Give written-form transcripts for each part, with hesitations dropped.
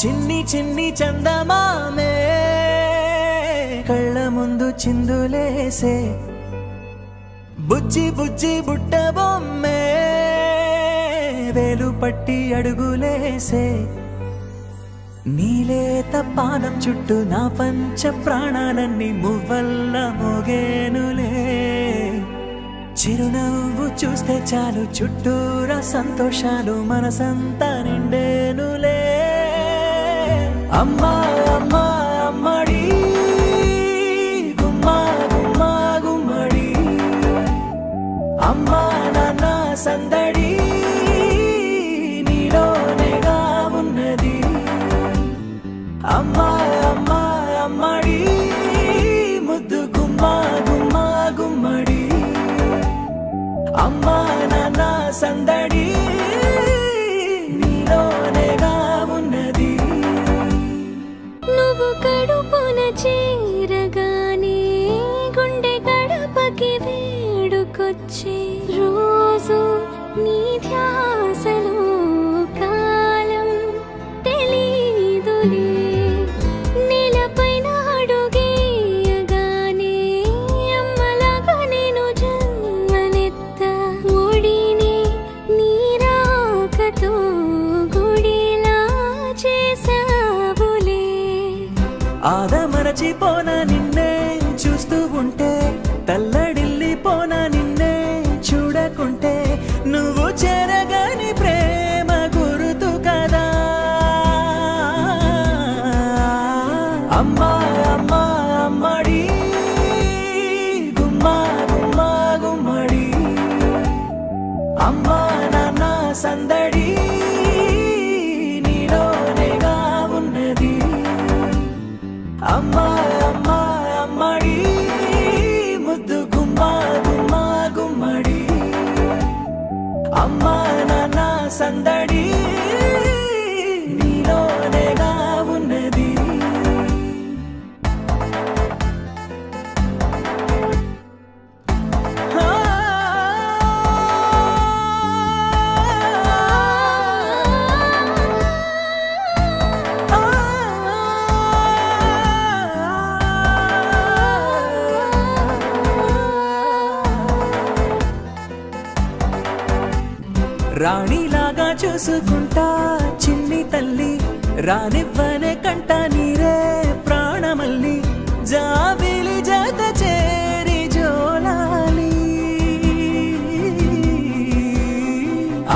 చిన్ని చిన్ని చందమామే కళ్ళ ముందు చిందులేసే బుజ్జి బుజ్జి బుట్ట బొమ్మే వేలు పట్టి అడుగులేసే నీలేత పానం చుట్టూ నా పంచ ప్రాణాలన్నీ మువ్వల్ల మోగేనులే చిరునవ్వు చూస్తే చాలు చుట్టూరా సంతోషాలు మనసంతా నిండేనులే అమ్మా అమ్మా అమ్మడి గుమ్మా గుమ్మా గుమ్మడి అమ్మా నాన్న సందడి నీలోనేగా ఉన్నది అమ్మా అమ్మా అమ్మడి ముద్దు గుమ్మా గుమ్మా గుమ్మడి అమ్మా నాన్న సందడి నీలోనేగా ఉన్నది నువ్వు కడుపున చేరగానే గుండె గడపకి వేడుకొచ్చే రోజు నీ ధ్యాసలో కాలం తెలీదులే నేలపైన అడుగేయగానే అమ్మలాగా నేను జన్మనెత్త ఒడిని నీ రాకతో గుడిలా చేసావులే ఆదమరచిపోనా నిన్నే చూస్తూ ఉంటే తల్లడిల్లిపోనా నిన్నే చూడకుంటే నువ్వు చెరగని ప్రేమ గుర్తు కదా అమ్మా అమ్మా అమ్మడి గుమ్మా గుమ్మా గుమ్మడి అమ్మా నాన్న సందడి నీలోనేగా ఉన్నది అమ్మా అమ్మా అమ్మడి ముద్దు గుమ్మా గుమ్మా గుమ్మడి అమ్మా నాన్న సందడి నీలోనేగా ఉన్నది రాణిలాగా చూసుకుంటా చిన్ని తల్లి రానివ్వనే కంట నీరే ప్రాణమల్లి జాబిలి జత చేరి జోలాలి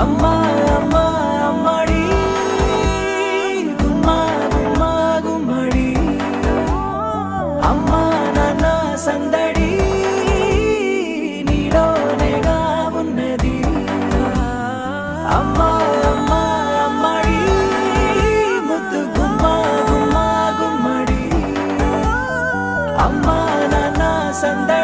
అమ్మా అమ్మా అమ్మడి గుమ్మా గుమ్మా గుమ్మడి అమ్మా నాన్న సందడి నీలోనేగా ఉన్నది అమ్మా అమ్మా అమ్మడి ముద్దు గుమ్మా గుమ్మా గుమ్మడి అమ్మా నాన్న సందడి